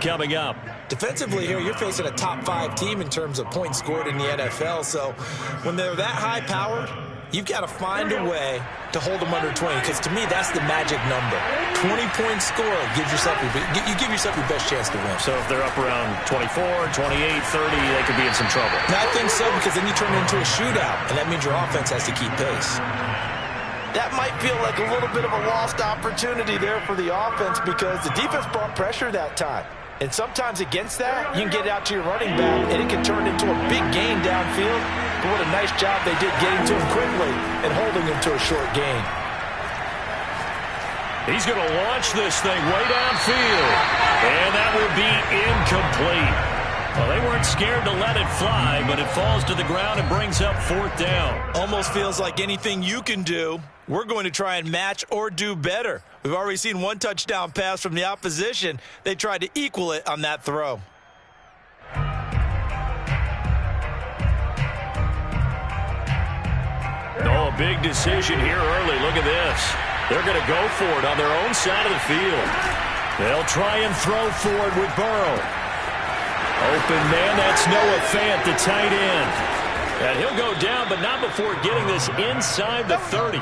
Coming up. Defensively here, you're facing a top 5 team in terms of points scored in the NFL. So when they're that high-powered, you've got to find a way to hold them under 20, because to me, that's the magic number. 20-point score gives yourself you give yourself your best chance to win. So if they're up around 24, 28, 30, they could be in some trouble. No, I think so, because then you turn it into a shootout, and that means your offense has to keep pace. That might feel like a little bit of a lost opportunity there for the offense, because the defense brought pressure that time. And sometimes against that, you can get it out to your running back, and it can turn into a big gain downfield. But what a nice job they did getting to him quickly and holding him to a short gain. He's going to launch this thing way downfield. And that will be incomplete. Well, they weren't scared to let it fly, but it falls to the ground and brings up 4th down. Almost feels like anything you can do, we're going to try and match or do better. We've already seen one touchdown pass from the opposition. They tried to equal it on that throw. Oh, a big decision here early. Look at this. They're going to go for it on their own side of the field. They'll try and throw for it with Burrow. Open man, that's Noah Fant, the tight end. And he'll go down, but not before getting this inside the 30.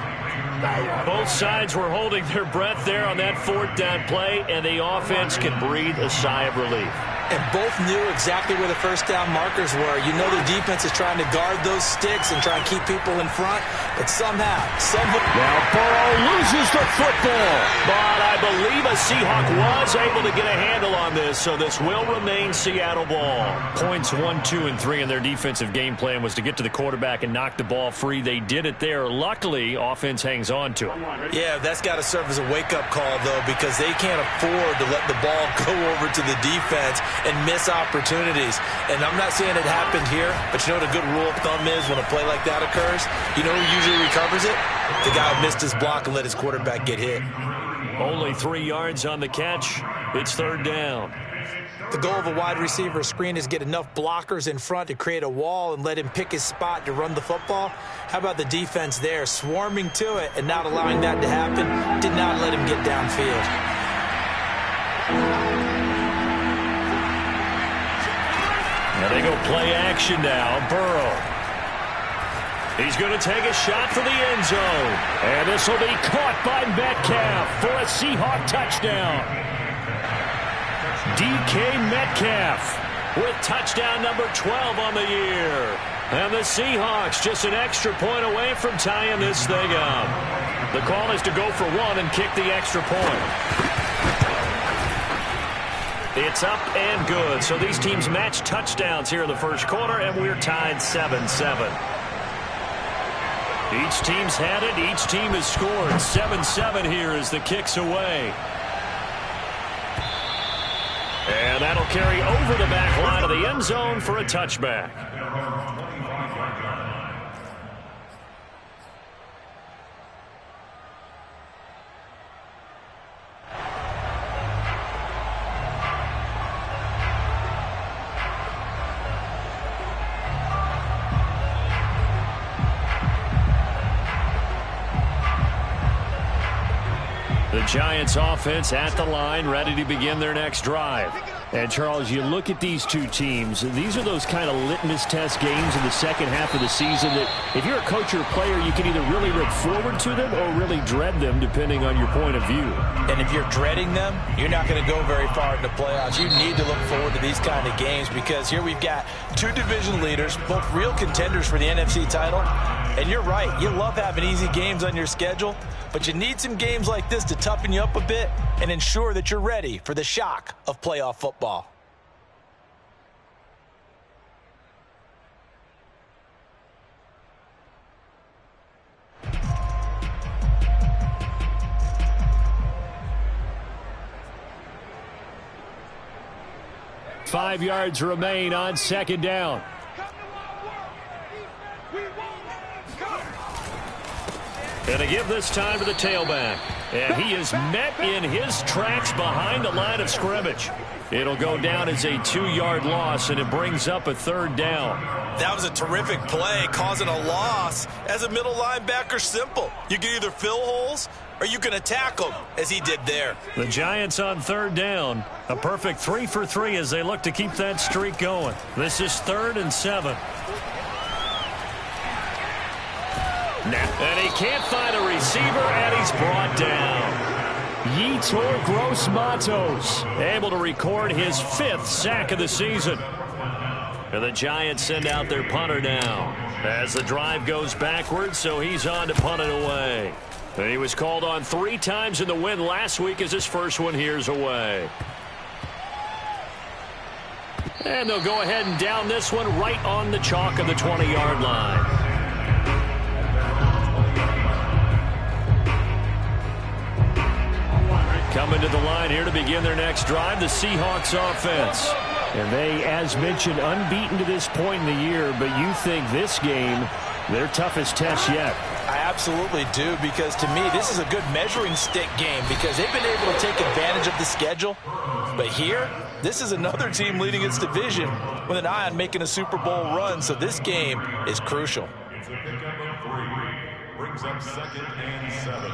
Both sides were holding their breath there on that 4th down play, and the offense can breathe a sigh of relief. And both knew exactly where the first down markers were. You know the defense is trying to guard those sticks and try and keep people in front, but somehow. Now Burrow loses the football, but I believe a Seahawk was able to get a handle on this, so this will remain Seattle ball. Points 1, 2, and 3 in their defensive game plan was to get to the quarterback and knock the ball free. They did it there. Luckily, offense hangs on to it. Yeah, that's got to serve as a wake-up call, though, because they can't afford to let the ball go over to the defense and miss opportunities. And I'm not saying it happened here, but you know what a good rule of thumb is when a play like that occurs? You know who usually recovers it? The guy who missed his block and let his quarterback get hit. Only 3 yards on the catch. It's 3rd down. The goal of a wide receiver screen is get enough blockers in front to create a wall and let him pick his spot to run the football. How about the defense there, swarming to it and not allowing that to happen? Did not let him get downfield. Now they go play action now. Burrow. He's going to take a shot for the end zone. And this will be caught by Metcalf for a Seahawk touchdown. DK Metcalf with touchdown number 12 on the year. And the Seahawks just an extra point away from tying this thing up. The call is to go for 1 and kick the extra point. It's up and good. So these teams match touchdowns here in the first quarter, and we're tied 7-7. Each team's had it. Each team has scored. 7-7 here as the kick's away. And that'll carry over the back line of the end zone for a touchback. The Giants offense at the line, ready to begin their next drive. And, Charles, you look at these two teams, these are those kind of litmus test games in the second half of the season that if you're a coach or a player, you can either really look forward to them or really dread them, depending on your point of view. And if you're dreading them, you're not going to go very far in the playoffs. You need to look forward to these kind of games because here we've got 2 division leaders, both real contenders for the NFC title. And you're right, you love having easy games on your schedule, but you need some games like this to toughen you up a bit and ensure that you're ready for the shock of playoff football. Five yards remain on 2nd down. And to give this time to the tailback. And he is met in his tracks behind the line of scrimmage. It'll go down as a 2-yard loss, and it brings up a 3rd down. That was a terrific play, causing a loss. As a middle linebacker, simple. You can either fill holes or you can attack them, as he did there. The Giants on third down. A perfect 3 for 3 as they look to keep that streak going. This is 3rd and 7. And he can't find a receiver, and he's brought down. Yetur Gross-Matos able to record his 5th sack of the season. And the Giants send out their punter now as the drive goes backwards, so he's on to punt it away. And he was called on 3 times in the win last week as his first one here's away. And they'll go ahead and down this one right on the chalk of the 20-yard line. Coming to the line here to begin their next drive, the Seahawks offense. And they, as mentioned, unbeaten to this point in the year, but you think this game, their toughest test yet. I absolutely do, because to me, this is a good measuring stick game because they've been able to take advantage of the schedule. But here, this is another team leading its division with an eye on making a Super Bowl run, so this game is crucial. It's a pickup of 3. Brings up 2nd and 7.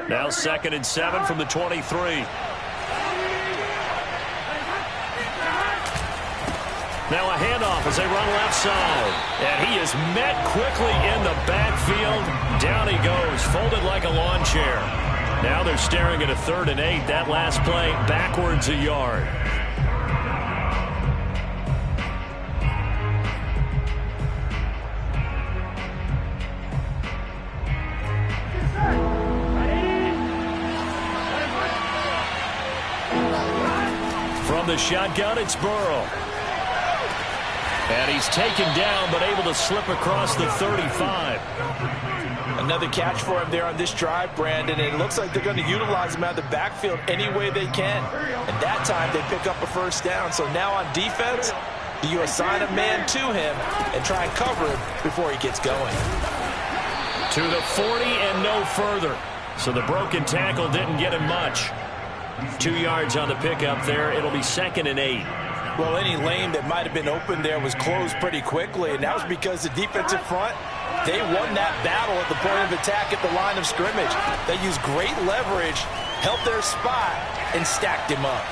Now 2nd and 7 from the 23. Now a handoff as they run left side. And he is met quickly in the backfield. Down he goes, folded like a lawn chair. Now they're staring at a 3rd and 8. That last play backwards a yard. From the shotgun, it's Burrow. And he's taken down, but able to slip across the 35. Another catch for him there on this drive, Brandon. And it looks like they're going to utilize him out of the backfield any way they can. And that time, they pick up a first down. So now on defense, you assign a man to him and try and cover him before he gets going. To the 40 and no further. So the broken tackle didn't get him much. 2 yards on the pickup there. It'll be 2nd and 8. Well, any lane that might have been open there was closed pretty quickly, and that was because the defensive front, they won that battle at the point of attack at the line of scrimmage. They used great leverage, held their spot, and stacked him up.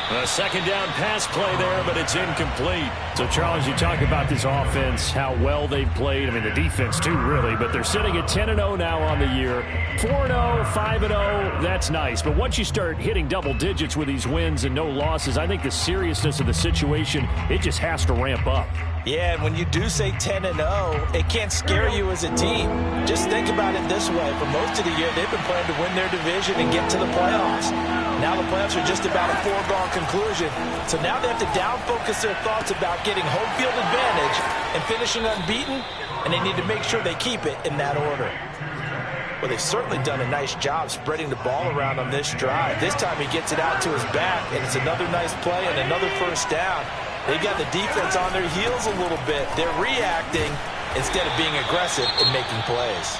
A 2nd down pass play there, but it's incomplete. So, Charles, you talk about this offense, how well they've played. I mean, the defense, too, really. But they're sitting at 10-0 now on the year. 4-0, 5-0, that's nice. But once you start hitting double digits with these wins and no losses, I think the seriousness of the situation, it just has to ramp up. Yeah, and when you do say 10-0, it can't scare you as a team. Just think about it this way. For most of the year, they've been playing to win their division and get to the playoffs. Now the playoffs are just about a foregone conclusion. So now they have to down-focus their thoughts about getting home field advantage and finishing unbeaten, and they need to make sure they keep it in that order. Well, they've certainly done a nice job spreading the ball around on this drive. This time he gets it out to his back, and it's another nice play and another first down. They've got the defense on their heels a little bit. They're reacting instead of being aggressive and making plays.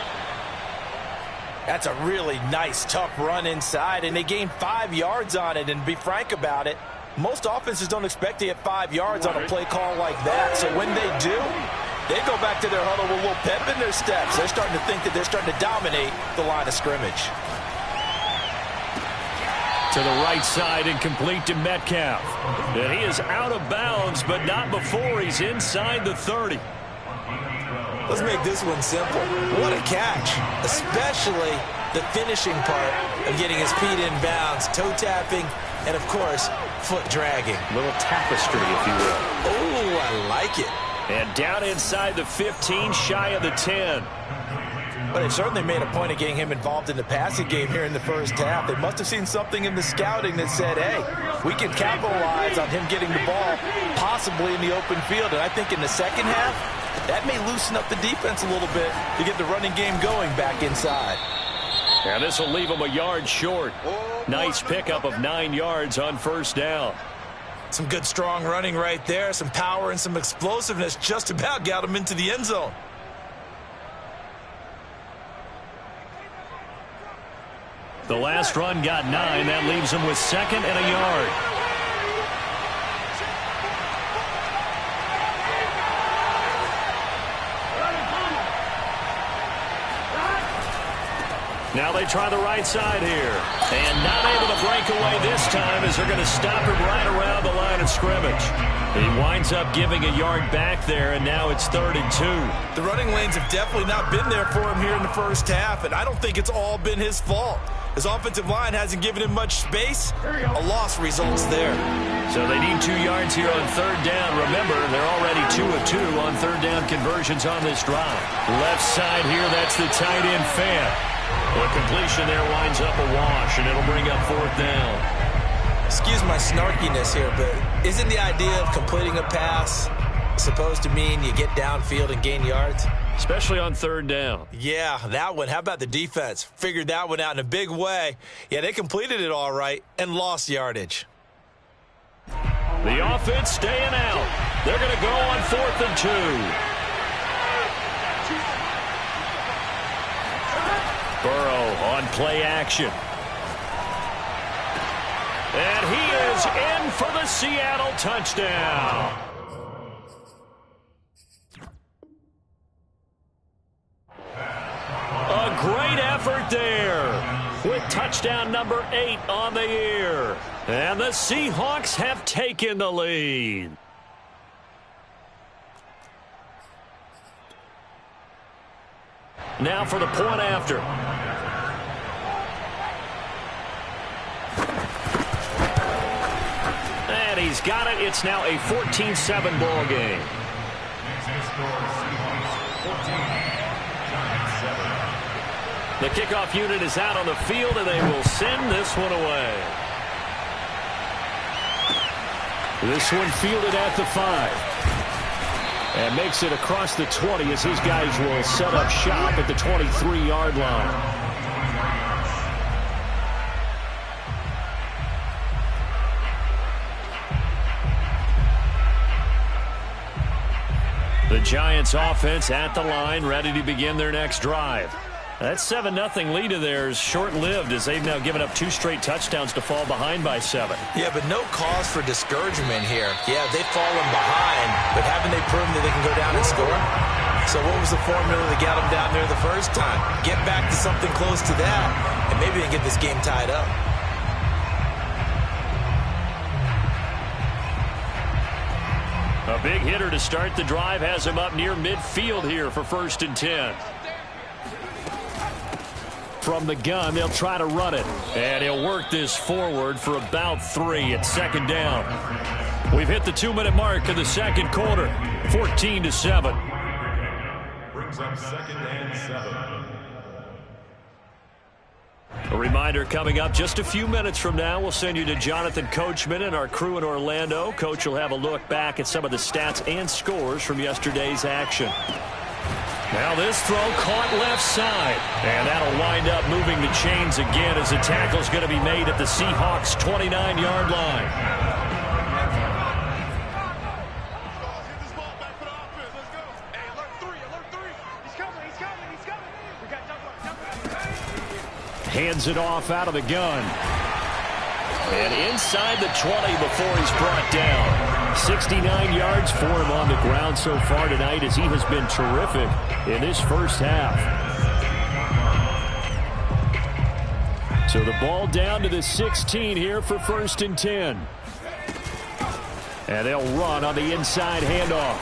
That's a really nice, tough run inside, and they gained 5 yards on it. And to be frank about it, most offenses don't expect to get 5 yards on a play call like that. So when they do, they go back to their huddle with a little pep in their steps. They're starting to think that they're starting to dominate the line of scrimmage. To the right side and complete to Metcalf. And he is out of bounds, but not before he's inside the 30. Let's make this one simple. What a catch, especially the finishing part of getting his feet in bounds, toe tapping, and, of course, foot dragging. A little tapestry, if you will. Oh, I like it. And down inside the 15, shy of the 10. But they certainly made a point of getting him involved in the passing game here in the first half. They must have seen something in the scouting that said, hey, we can capitalize on him getting the ball possibly in the open field. And I think in the second half, that may loosen up the defense a little bit to get the running game going back inside. And this will leave him a yard short. Nice pickup of 9 yards on first down. Some good strong running right there. Some power and some explosiveness just about got him into the end zone. The last run got 9. That leaves him with 2nd and a yard. Now they try the right side here. And not able to break away this time as they're going to stop him right around the line of scrimmage. He winds up giving a yard back there, and now it's 3rd and 2. The running lanes have definitely not been there for him here in the first half, and I don't think it's all been his fault. His offensive line hasn't given him much space. A loss results there. So they need 2 yards here on 3rd down. Remember, they're already 2 of 2 on 3rd down conversions on this drive. Left side here, that's the tight end Fant. The completion there winds up a wash, and it'll bring up 4th down. Excuse my snarkiness here, but isn't the idea of completing a pass supposed to mean you get downfield and gain yards? Especially on 3rd down. Yeah, that one. How about the defense? Figured that one out in a big way. Yeah, they completed it all right and lost yardage. The offense staying out. They're going to go on 4th and 2. Burrow on play action. And he is in for the Seattle touchdown. A great effort there with touchdown number 8 on the year. And the Seahawks have taken the lead. Now for the point after. And he's got it. It's now a 14-7 ball game. The kickoff unit is out on the field, and they will send this one away. This one fielded at the 5. And makes it across the 20 as his guys will set up shop at the 23-yard line. The Giants offense at the line, ready to begin their next drive. That 7-0 lead of theirs short-lived as they've now given up 2 straight touchdowns to fall behind by 7. Yeah, but no cause for discouragement here. Yeah, they've fallen behind, but haven't they proven that they can go down and score? So what was the formula that got them down there the first time? Get back to something close to that, and maybe they can get this game tied up. A big hitter to start the drive has him up near midfield here for 1st and 10. From the gun, they'll try to run it. And he'll work this forward for about 3 at 2nd down. We've hit the 2-minute mark of the 2nd quarter. 14-7. Brings up 2nd and 7. A reminder coming up just a few minutes from now. We'll send you to Jonathan Coachman and our crew in Orlando. Coach will have a look back at some of the stats and scores from yesterday's action. Now this throw caught left side. And that'll wind up moving the chains again as the tackle's going to be made at the Seahawks' 29-yard line. Hands it off out of the gun. And inside the 20 before he's brought down. 69 yards for him on the ground so far tonight as he has been terrific in this first half. So the ball down to the 16 here for 1st and 10. And they'll run on the inside handoff.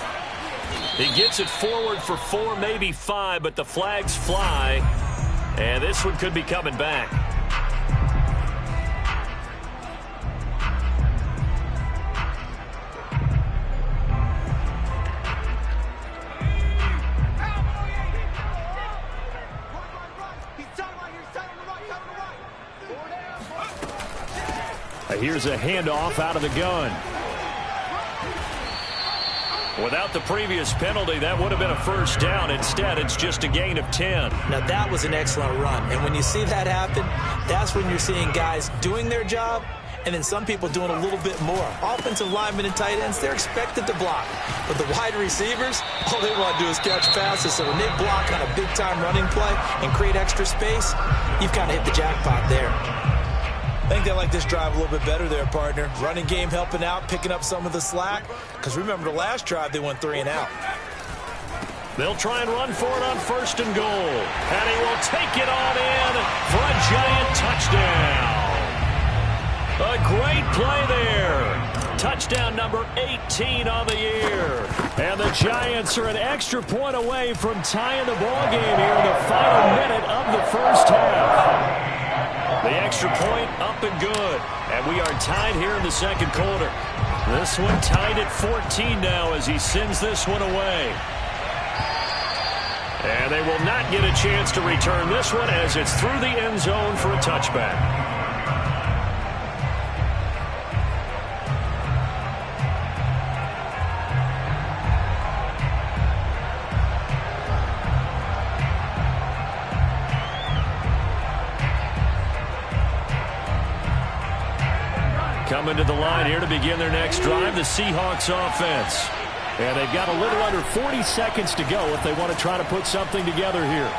He gets it forward for 4, maybe 5, but the flags fly. And this one could be coming back. Here's a handoff out of the gun. Without the previous penalty, that would have been a 1st down. Instead, it's just a gain of 10. Now, that was an excellent run. And when you see that happen, that's when you're seeing guys doing their job and then some people doing a little bit more. Offensive linemen and tight ends, they're expected to block. But the wide receivers, all they want to do is catch passes. So when they block on a big-time running play and create extra space, you've kind of hit the jackpot there. I think they like this drive a little bit better there, partner. Running game helping out, picking up some of the slack. Because remember the last drive, they went 3 and out. They'll try and run for it on 1st and goal. And he will take it on in for a Giant touchdown. A great play there. Touchdown number 18 on the year. And the Giants are an extra point away from tying the ball game here in the final minute of the first half. The extra point up and good. And we are tied here in the second quarter. This one tied at 14 now as he sends this one away. And they will not get a chance to return this one as it's through the end zone for a touchback. Coming to the line here to begin their next drive, the Seahawks offense. And they've got a little under 40 seconds to go if they want to try to put something together here.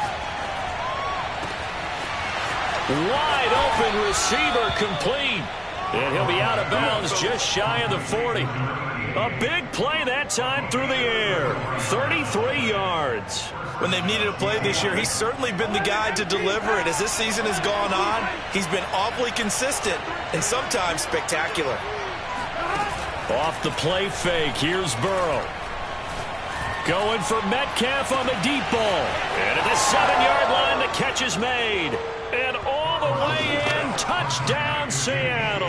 Wide open receiver complete. And he'll be out of bounds just shy of the 40. A big play that time through the air. 33 yards. When they've needed a play this year, he's certainly been the guy to deliver it. As this season has gone on, he's been awfully consistent and sometimes spectacular. Off the play fake, here's Burrow. Going for Metcalf on the deep ball. And at the 7-yard line, the catch is made. And all the way in, touchdown Seattle.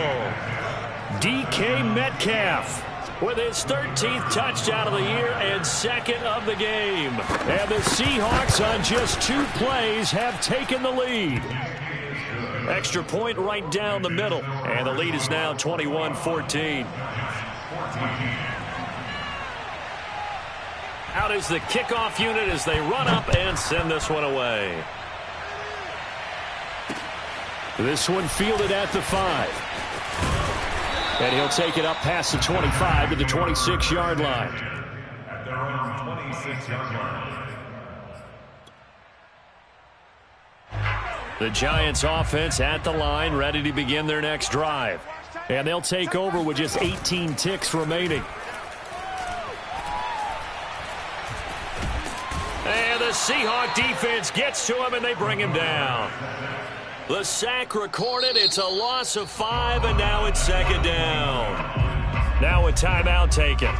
DK Metcalf with his 13th touchdown of the year and 2nd of the game. And the Seahawks on just 2 plays have taken the lead. Extra point right down the middle. And the lead is now 21-14. Out is the kickoff unit as they run up and send this one away. This one fielded at the 5. And he'll take it up past the 25 to the 26-yard line. At their own 26-yard line. The Giants offense at the line, ready to begin their next drive. And they'll take over with just 18 ticks remaining. And the Seahawk defense gets to him and they bring him down. The sack recorded. It's a loss of 5, and now it's 2nd down. Now a timeout taken.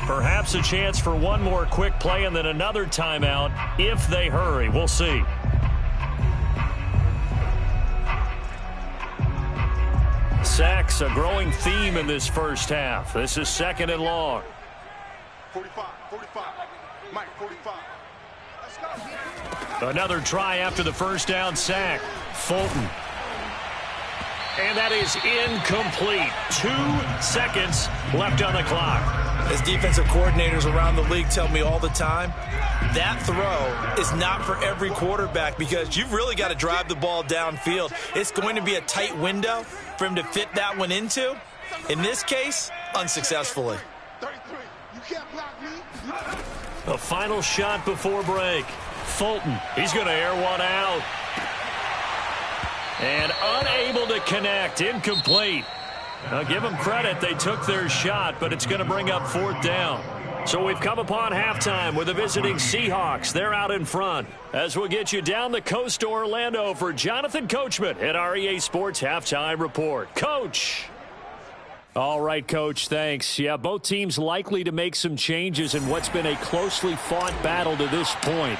Perhaps a chance for one more quick play and then another timeout if they hurry. We'll see. Sacks, a growing theme in this first half. This is 2nd and long. 45. Mike, 45. Let's go. Another try after the first down sack. Fulton. And that is incomplete. 2 seconds left on the clock. As defensive coordinators around the league tell me all the time, that throw is not for every quarterback because you've really got to drive the ball downfield. It's going to be a tight window for him to fit that one into. In this case, unsuccessfully. 33. You can't block me. A final shot before break. Fulton, he's going to air one out. And unable to connect, incomplete. Now give them credit, they took their shot, but it's going to bring up 4th down. So we've come upon halftime with the visiting Seahawks. They're out in front. As we'll get you down the coast to Orlando for Jonathan Coachman at our EA Sports Halftime Report. Coach! All right, Coach, thanks. Yeah, both teams likely to make some changes in what's been a closely fought battle to this point.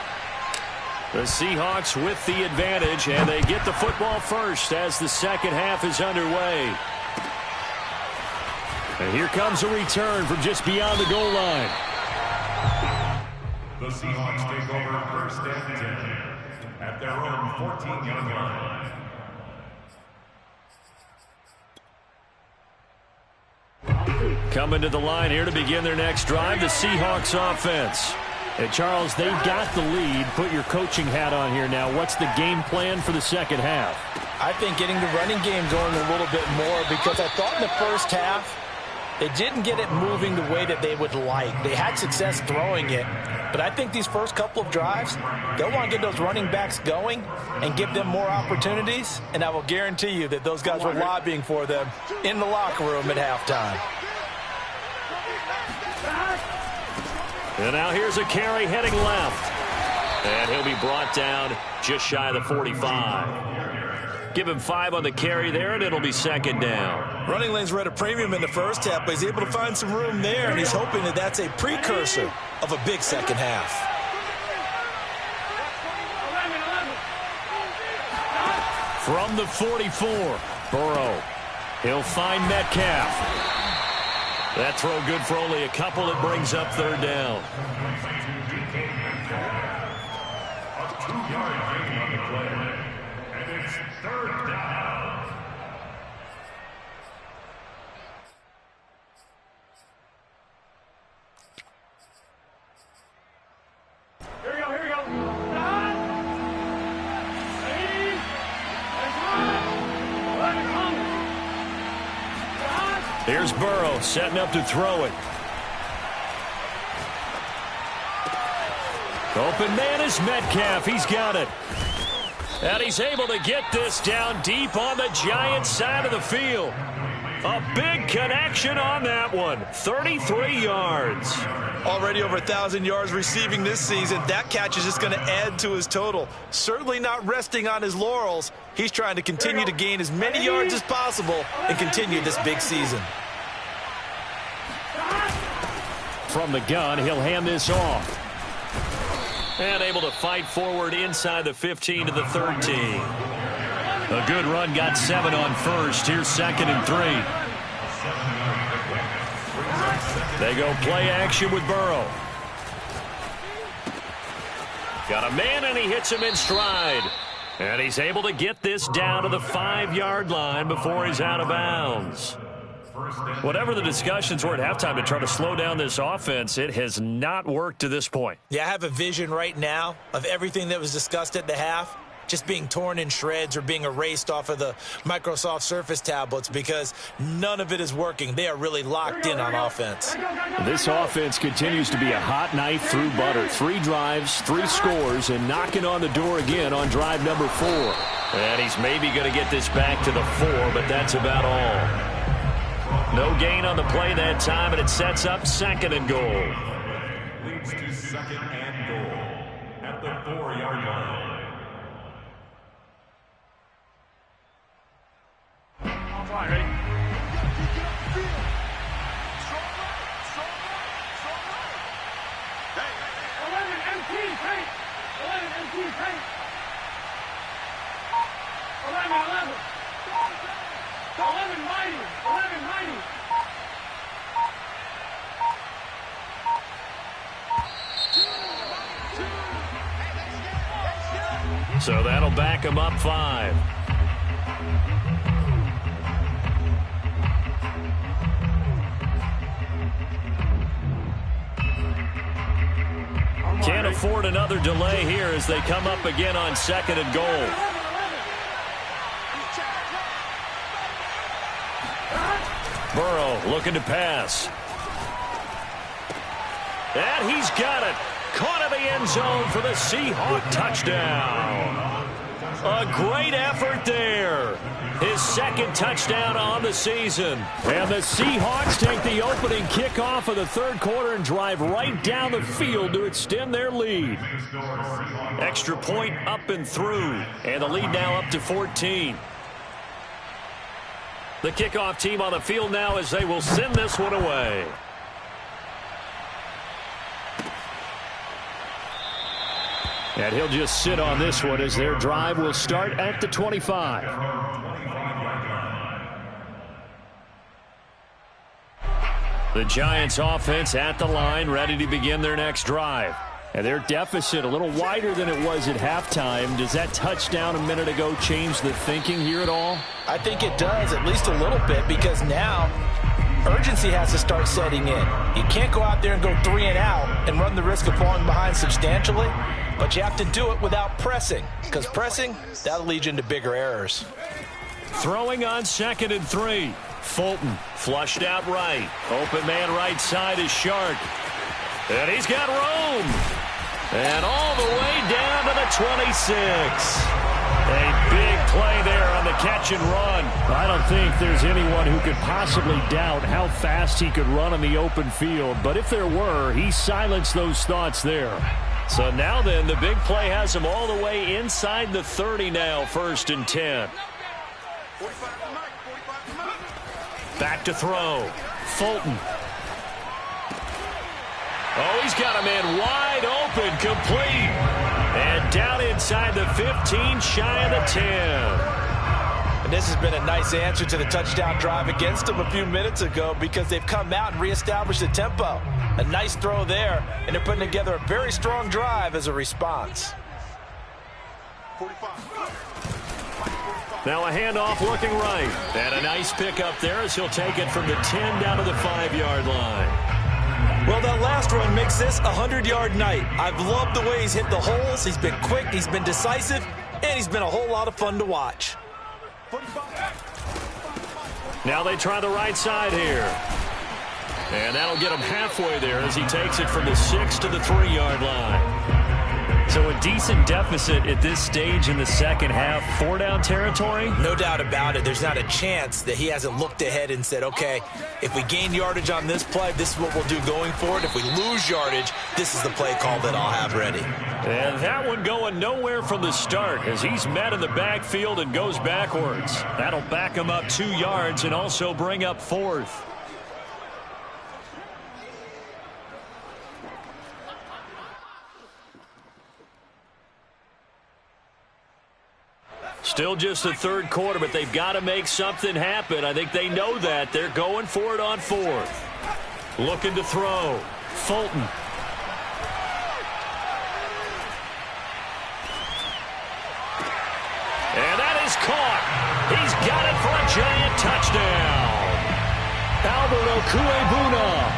The Seahawks with the advantage, and they get the football first as the second half is underway. And here comes a return from just beyond the goal line. The Seahawks take over 1st and 10 at their own 14-yard line. Coming to the line here to begin their next drive, the Seahawks offense. And Charles, they've got the lead. Put your coaching hat on here now. What's the game plan for the second half? I think getting the running game going a little bit more because I thought in the first half they didn't get it moving the way that they would like. They had success throwing it, but I think these first couple of drives, they'll want to get those running backs going and give them more opportunities, and I will guarantee you that those guys were lobbying for them in the locker room at halftime. And now here's a carry heading left. And he'll be brought down just shy of the 45. Give him 5 on the carry there, and it'll be second down. Running lanes were at a premium in the first half, but he's able to find some room there, and he's hoping that that's a precursor of a big second half. From the 44, Burrow. He'll find Metcalf. That throw good for only a couple. It brings up third down. A 2-yard gain on the play. And it's third down. Here we go, here we go. Here's Burrow setting up to throw it. Open man is Metcalf. He's got it. And he's able to get this down deep on the Giants' side of the field. A big connection on that one. 33 yards. Already over 1,000 yards receiving this season. That catch is just going to add to his total. Certainly not resting on his laurels. He's trying to continue to gain as many yards as possible and continue this big season. From the gun, he'll hand this off. And able to fight forward inside the 15 to the 13. A good run, got 7 on first. Here's second and 3. They go play action with Burrow. Got a man, and he hits him in stride. And he's able to get this down to the 5-yard line before he's out of bounds. Whatever the discussions were at halftime to try to slow down this offense, it has not worked to this point. Yeah, I have a vision right now of everything that was discussed at the half just being torn in shreds or being erased off of the Microsoft Surface tablets because none of it is working. They are really locked in on offense. This offense continues to be a hot knife through butter. 3 drives, 3 scores, and knocking on the door again on drive number 4. And he's maybe going to get this back to the 4, but that's about all. No gain on the play that time, and it sets up second and goal. Leads to second and goal at the 4-yard line. All right, ready? Hey, 11 MT paint. 11 MT paint. 11. 11 mighty. 11 mighty. So that'll back him up 5. Can't afford another delay here as they come up again on second and goal. Burrow looking to pass. And he's got it. Caught in the end zone for the Seahawk touchdown. A great effort there. His second touchdown on the season. And the Seahawks take the opening kickoff of the third quarter and drive right down the field to extend their lead. Extra point up and through. And the lead now up to 14. The kickoff team on the field now as they will send this one away. And he'll just sit on this one as their drive will start at the 25. The Giants offense at the line, ready to begin their next drive. And their deficit a little wider than it was at halftime. Does that touchdown a minute ago change the thinking here at all? I think it does, at least a little bit, because now urgency has to start setting in. You can't go out there and go 3 and out and run the risk of falling behind substantially, but you have to do it without pressing, because pressing, that'll lead you into bigger errors. Throwing on second and 3. Fulton flushed out right. Open man right side is Shark. And he's got room. And all the way down to the 26. A big play there on the catch catch and run. I don't think there's anyone who could possibly doubt how fast he could run on the open field. But if there were, he silenced those thoughts there. So now then, the big play has him all the way inside the 30 now, 1st and 10. Back to throw. Fulton. Oh, he's got a man wide open, complete. And down inside the 15, shy of the 10. And this has been a nice answer to the touchdown drive against them a few minutes ago because they've come out and reestablished the tempo. A nice throw there, and they're putting together a very strong drive as a response. Now a handoff looking right. And a nice pickup there as he'll take it from the 10 down to the 5-yard line. Well, that last run makes this a 100-yard night. I've loved the way he's hit the holes. He's been quick, he's been decisive, and he's been a whole lot of fun to watch. Now they try the right side here. And that'll get him halfway there as he takes it from the 6 to the 3-yard line. So a decent deficit at this stage in the second half. 4-down territory? No doubt about it. There's not a chance that he hasn't looked ahead and said, okay, if we gain yardage on this play, this is what we'll do going forward. If we lose yardage, this is the play call that I'll have ready. And that one going nowhere from the start as he's met in the backfield and goes backwards. That'll back him up 2 yards and also bring up 4th. Still just the 3rd quarter, but they've got to make something happen. I think they know that. They're going for it on 4th. Looking to throw. Fulton. And that is caught. He's got it for a giant touchdown. Albert Okuebuna.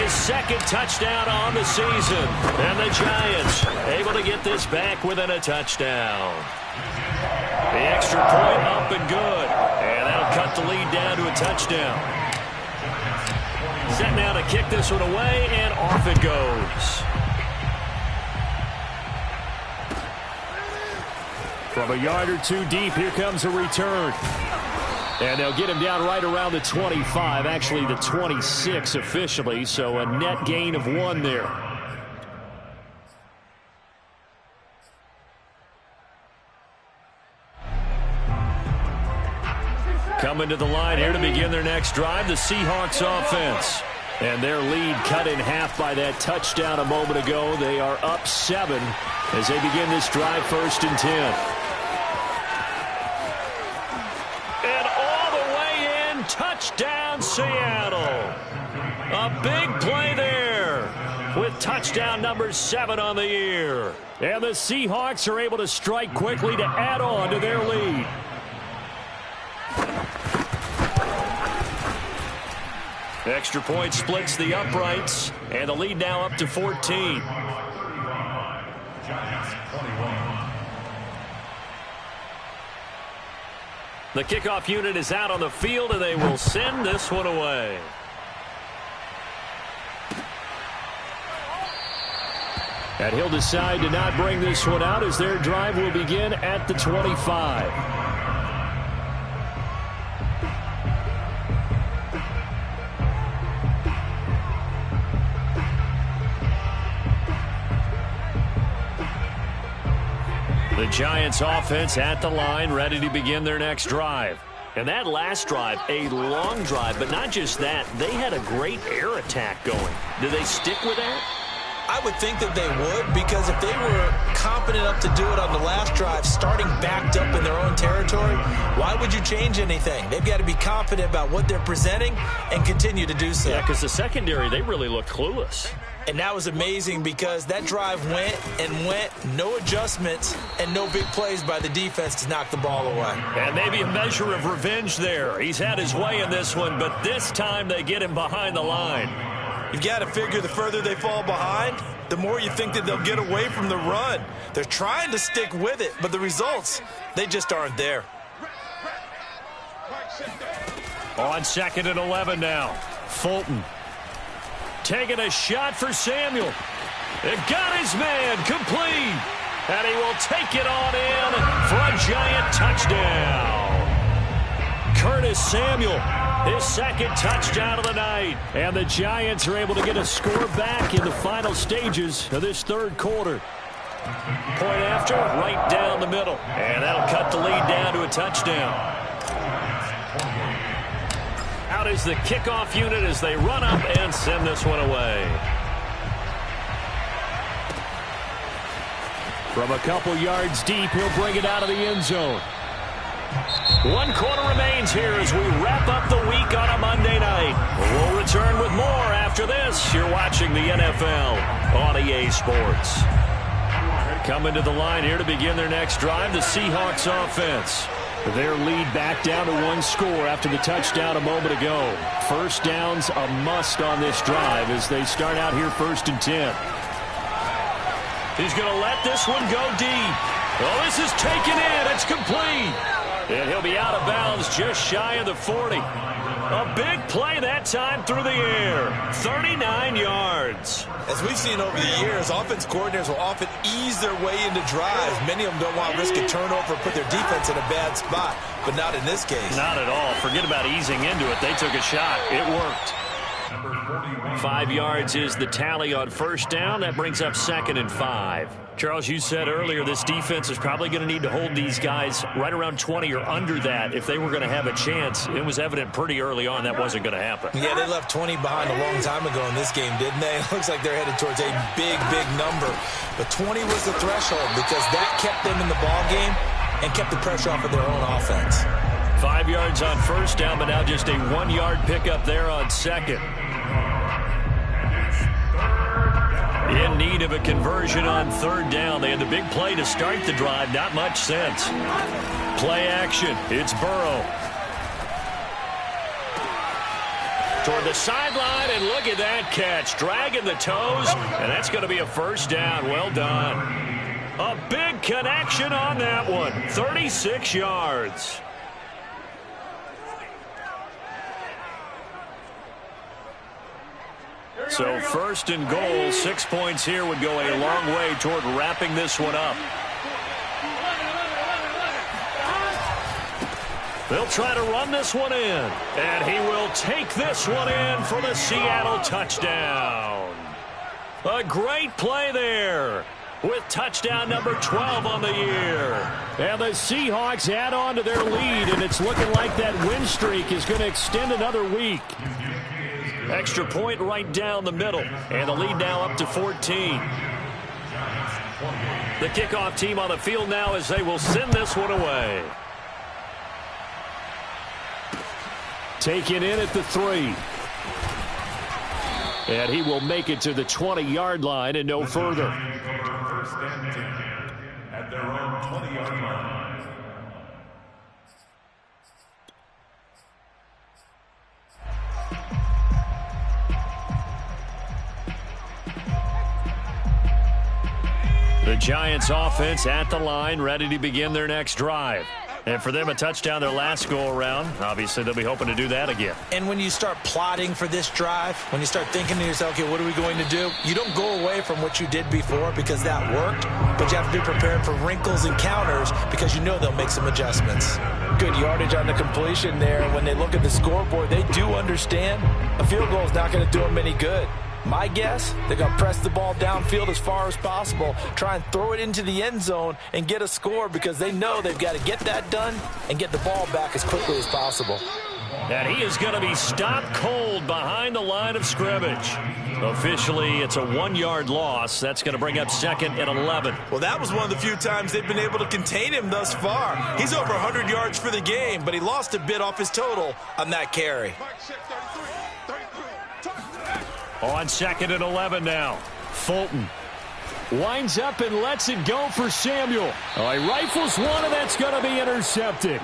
His 2nd touchdown on the season. And the Giants able to get this back within a touchdown. The extra point up and good. And that'll cut the lead down to a touchdown. Set now to kick this one away, and off it goes. From a yard or 2 deep, here comes a return. And they'll get him down right around the 25, actually the 26 officially, so a net gain of 1 there. Coming to the line here to begin their next drive, the Seahawks offense. And their lead cut in half by that touchdown a moment ago. They are up 7 as they begin this drive, 1st and 10. And all the way in, touchdown Seattle. A big play there with touchdown number 7 on the year. And the Seahawks are able to strike quickly to add on to their lead. Extra point splits the uprights, and the lead now up to 14. The kickoff unit is out on the field, and they will send this one away. And he'll decide to not bring this one out as their drive will begin at the 25. The Giants offense at the line, ready to begin their next drive. And that last drive, a long drive, but not just that. They had a great air attack going. Do they stick with that? I would think that they would, because if they were confident enough to do it on the last drive, starting backed up in their own territory, why would you change anything? They've got to be confident about what they're presenting and continue to do so. Yeah, because the secondary, they really looked clueless. And that was amazing because that drive went and went, no adjustments, and no big plays by the defense to knock the ball away. And maybe a measure of revenge there. He's had his way in this one, but this time they get him behind the line. You've got to figure the further they fall behind, the more you think that they'll get away from the run. They're trying to stick with it, but the results, they just aren't there. On 2nd and 11 now. Fulton taking a shot for Samuel. It got his man complete. And he will take it on in for a giant touchdown. Curtis Samuel, his second touchdown of the night. And the Giants are able to get a score back in the final stages of this third quarter. Point after, right down the middle. And that'll cut the lead down to a touchdown. Out is the kickoff unit as they run up and send this one away. From a couple yards deep, he'll bring it out of the end zone. 1 quarter remains here as we wrap up the week on a Monday night. We'll return with more after this. You're watching the NFL on EA Sports. Coming to the line here to begin their next drive, the Seahawks offense. Their lead back down to 1 score after the touchdown a moment ago. First down's a must on this drive as they start out here 1st and 10. He's going to let this one go deep. Oh, this is taken in. It's complete. And he'll be out of bounds just shy of the 40. A big play that time through the air. 39 yards. As we've seen over the years, offense coordinators will often ease their way into drives. Many of them don't want to risk a turnover and put their defense in a bad spot, but not in this case. Not at all. Forget about easing into it. They took a shot. It worked. 5 yards is the tally on first down. That brings up 2nd and 5. Charles, you said earlier this defense is probably going to need to hold these guys right around 20 or under that if they were going to have a chance. It was evident pretty early on that wasn't going to happen. Yeah, they left 20 behind a long time ago in this game, didn't they? It looks like they're headed towards a big, big number. But 20 was the threshold because that kept them in the ball game and kept the pressure off of their own offense. 5 yards on first down, but now just a 1-yard pickup there on second. In need of a conversion on third down. They had the big play to start the drive. Not much sense. Play action. It's Burrow. Toward the sideline, and look at that catch. Dragging the toes, and that's going to be a first down. Well done. A big connection on that one. 36 yards. So 1st and goal, 6 points here would go a long way toward wrapping this one up. They'll try to run this one in, and he will take this one in for the Seattle touchdown. A great play there with touchdown number 12 on the year. And the Seahawks add on to their lead, and it's looking like that win streak is going to extend another week. Extra point right down the middle, and the lead now up to 14. The kickoff team on the field now as they will send this one away. Taken in at the 3. And he will make it to the 20-yard line and no further. First and 10 at their own 20-yard line. The Giants offense at the line, ready to begin their next drive. And for them, a touchdown their last go-around. Obviously, they'll be hoping to do that again. And when you start plotting for this drive, when you start thinking to yourself, okay, what are we going to do? You don't go away from what you did before because that worked, but you have to be prepared for wrinkles and counters because you know they'll make some adjustments. Good yardage on the completion there. When they look at the scoreboard, they do understand a field goal is not going to do them any good. My guess, they're going to press the ball downfield as far as possible, try and throw it into the end zone and get a score because they know they've got to get that done and get the ball back as quickly as possible. And he is going to be stopped cold behind the line of scrimmage. Officially, it's a 1-yard loss. That's going to bring up 2nd and 11. Well, that was one of the few times they've been able to contain him thus far. He's over 100 yards for the game, but he lost a bit off his total on that carry. On 2nd and 11 now. Fulton winds up and lets it go for Samuel. Oh, he rifles one, and that's going to be intercepted.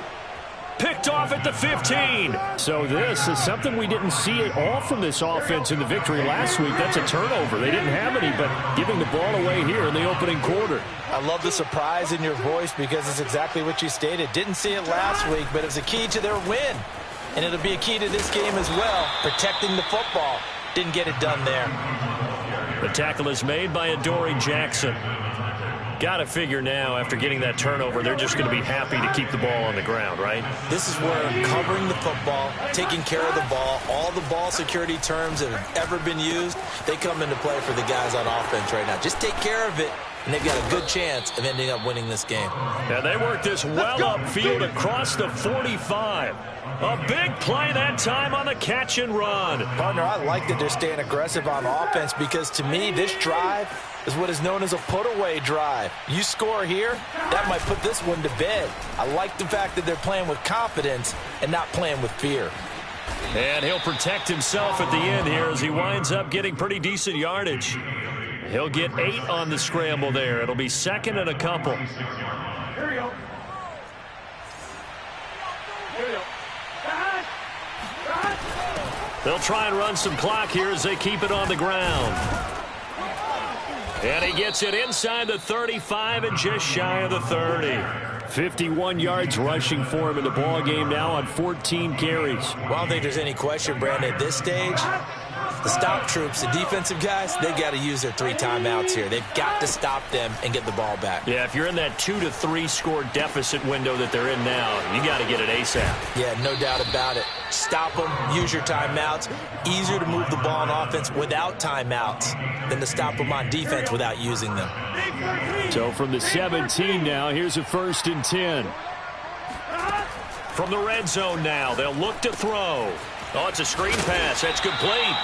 Picked off at the 15. So this is something we didn't see at all from this offense in the victory last week. That's a turnover. They didn't have any, but giving the ball away here in the opening quarter. I love the surprise in your voice because it's exactly what you stated. Didn't see it last week, but it was a key to their win. And it'll be a key to this game as well, protecting the football. Didn't get it done there. The tackle is made by Adoree Jackson. Got to figure now, after getting that turnover, they're just going to be happy to keep the ball on the ground, right? This is where covering the football, taking care of the ball, all the ball security terms that have ever been used, they come into play for the guys on offense right now. Just take care of it, and they've got a good chance of ending up winning this game. And they work this well upfield across the 45. A big play that time on the catch and run. Partner, I like that they're staying aggressive on offense because, to me, this drive is what is known as a put-away drive. You score here, that might put this one to bed. I like the fact that they're playing with confidence and not playing with fear. And he'll protect himself at the end here as he winds up getting pretty decent yardage. He'll get 8 on the scramble there. It'll be second and a couple. Here we go. Here we go. They'll try and run some clock here as they keep it on the ground. And he gets it inside the 35 and just shy of the 30. 51 yards rushing for him in the ball game now on 14 carries. Well, I don't think there's any question, Brandon, at this stage. The stop troops, the defensive guys, they've got to use their 3 timeouts here. They've got to stop them and get the ball back. Yeah, if you're in that 2 to 3 score deficit window that they're in now, you got to get it ASAP. Yeah, no doubt about it. Stop them, use your timeouts. Easier to move the ball on offense without timeouts than to stop them on defense without using them. So from the 17 now, here's a 1st and 10. From the red zone now, they'll look to throw. Oh, it's a screen pass. That's complete.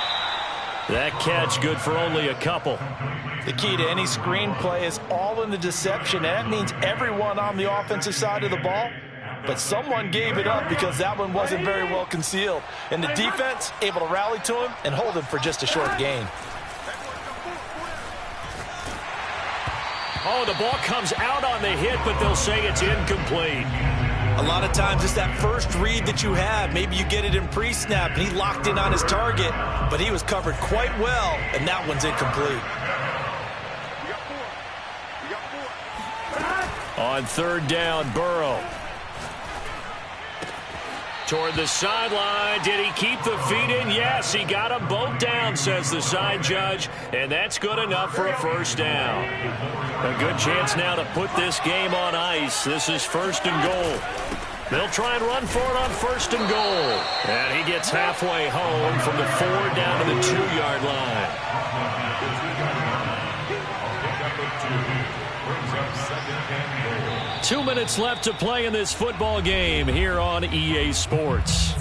That catch good for only a couple. The key to any screen play is all in the deception. And that means everyone on the offensive side of the ball. But someone gave it up because that one wasn't very well concealed. And the defense able to rally to him and hold him for just a short gain. Oh, the ball comes out on the hit, but they'll say it's incomplete. A lot of times it's that first read that you have. Maybe you get it in pre-snap, and he locked in on his target, but he was covered quite well, and that one's incomplete. On 3rd down, Burrow. Toward the sideline. Did he keep the feet in? Yes, he got them both down, says the side judge, and that's good enough for a 1st down. A good chance now to put this game on ice. This is 1st and goal. They'll try and run for it on 1st and goal. And he gets halfway home from the 4 down to the 2-yard line. Two minutes left to play in this football game here on EA Sports.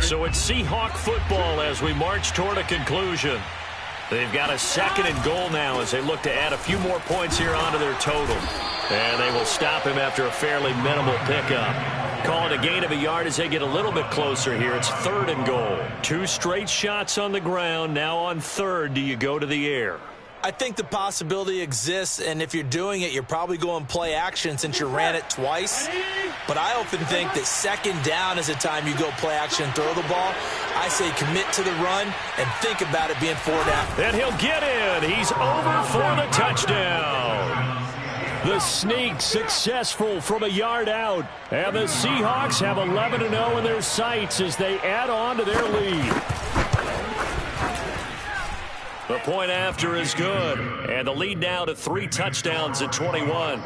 So it's Seahawk football as we march toward a conclusion. They've got a 2nd and goal now as they look to add a few more points here onto their total. And they will stop him after a fairly minimal pickup. Call it a gain of a yard as they get a little bit closer here. It's 3rd and goal. 2 straight shots on the ground. Now on 3rd, do you go to the air? I think the possibility exists, and if you're doing it, you're probably going play action since you ran it twice. But I often think that 2nd down is the time you go play action and throw the ball. I say commit to the run and think about it being 4 down. And he'll get in. He's over for the touchdown. The sneak successful from a yard out. And the Seahawks have 11-0 in their sights as they add on to their lead. The point after is good. And the lead now to 3 touchdowns at 21.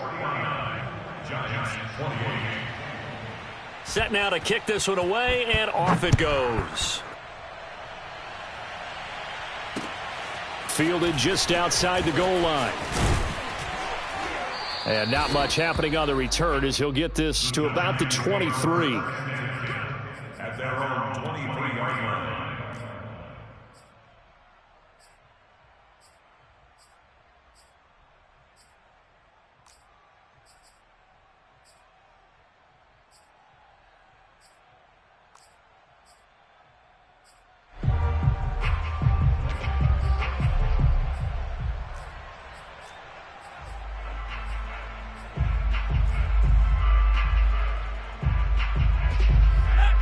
Set now to kick this one away, and off it goes. Fielded just outside the goal line. And not much happening on the return as he'll get this to about the 23. At their own 23-yard line.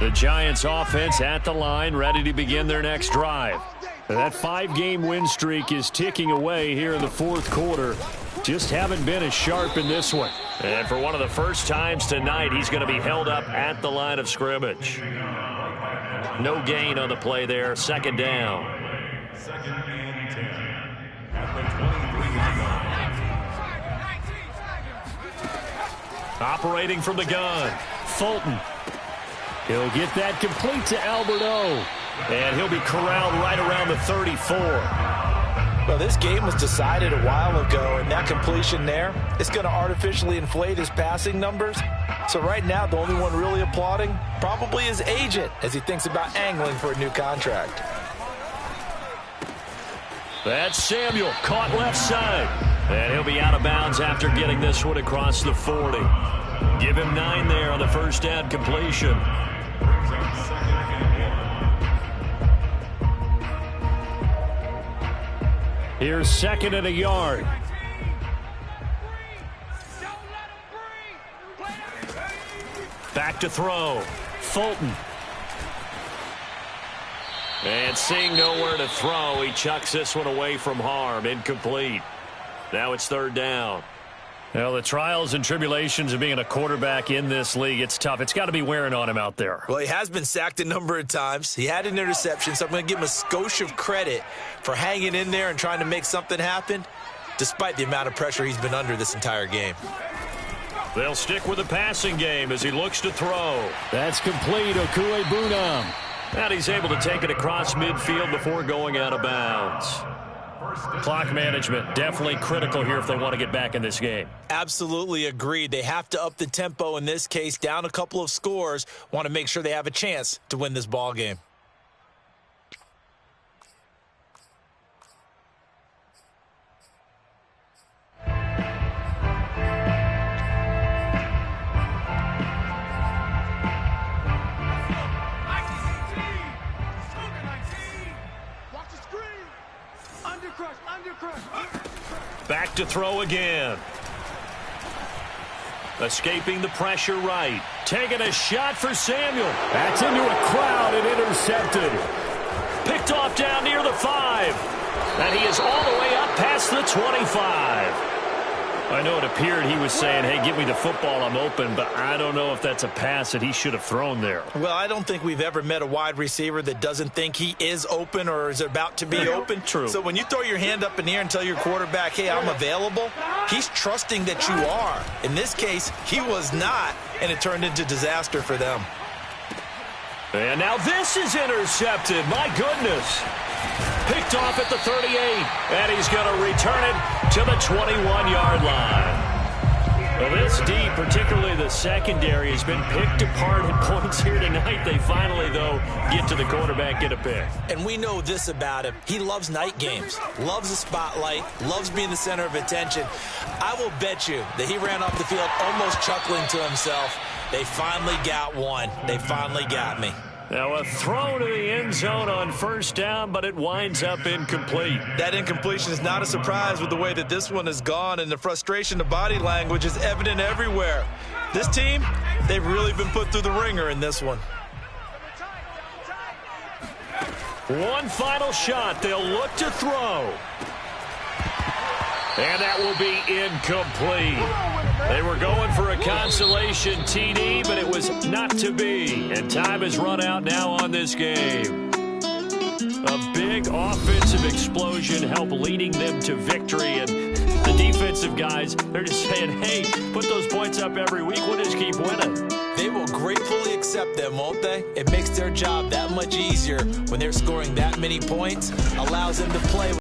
The Giants offense at the line, ready to begin their next drive. That 5-game win streak is ticking away here in the 4th quarter. Just haven't been as sharp in this one. And for one of the first times tonight, he's going to be held up at the line of scrimmage. No gain on the play there. Second down. Second and 10. At the 23-yard line. Operating from the gun. Fulton. He'll get that complete to Albert O. And he'll be corralled right around the 34. Well, this game was decided a while ago, and that completion there is going to artificially inflate his passing numbers. So right now, the only one really applauding probably his agent as he thinks about angling for a new contract. That's Samuel, caught left side. And he'll be out of bounds after getting this one across the 40. Give him 9 there on the first down completion. Brings up second and 1. Here's second and a yard. Back to throw. Fulton. And seeing nowhere to throw, he chucks this one away from harm. Incomplete. Now it's third down. Well, the trials and tribulations of being a quarterback in this league, it's tough. It's got to be wearing on him out there. Well, he has been sacked a number of times. He had an interception, so I'm going to give him a skosh of credit for hanging in there and trying to make something happen, despite the amount of pressure he's been under this entire game. They'll stick with the passing game as he looks to throw. That's complete. Okuegbunam. And he's able to take it across midfield before going out of bounds. Clock management definitely critical here if they want to get back in this game. Absolutely agreed. They have to up the tempo in this case, down a couple of scores, want to make sure they have a chance to win this ball game. Back to throw again. Escaping the pressure right. Taking a shot for Samuel. That's into a crowd and intercepted. Picked off down near the 5. And he is all the way up past the 25. I know it appeared he was saying, hey, give me the football, I'm open, but I don't know if that's a pass that he should have thrown there. Well, I don't think we've ever met a wide receiver that doesn't think he is open or is about to be open. True. So when you throw your hand up in the air and tell your quarterback, hey, I'm available, he's trusting that you are. In this case, he was not, and it turned into disaster for them. And now this is intercepted. My goodness. Picked off at the 38, and he's going to return it to the 21-yard line. Well, this deep, particularly the secondary, has been picked apart at points here tonight. They finally, though, get to the quarterback, get a pick. And we know this about him. He loves night games, loves the spotlight, loves being the center of attention. I will bet you that he ran off the field almost chuckling to himself. They finally got one. They finally got me. Now a throw to the end zone on first down, but it winds up incomplete. That incompletion is not a surprise with the way that this one has gone, and the frustration, the body language is evident everywhere. This team, they've really been put through the ringer in this one. One final shot. They'll look to throw. And that will be incomplete. They were going for a consolation TD, but it was not to be. And time has run out now on this game. A big offensive explosion helped leading them to victory. And the defensive guys, they're just saying, hey, put those points up every week. We'll just keep winning. They will gratefully accept them, won't they? It makes their job that much easier when they're scoring that many points. Allows them to play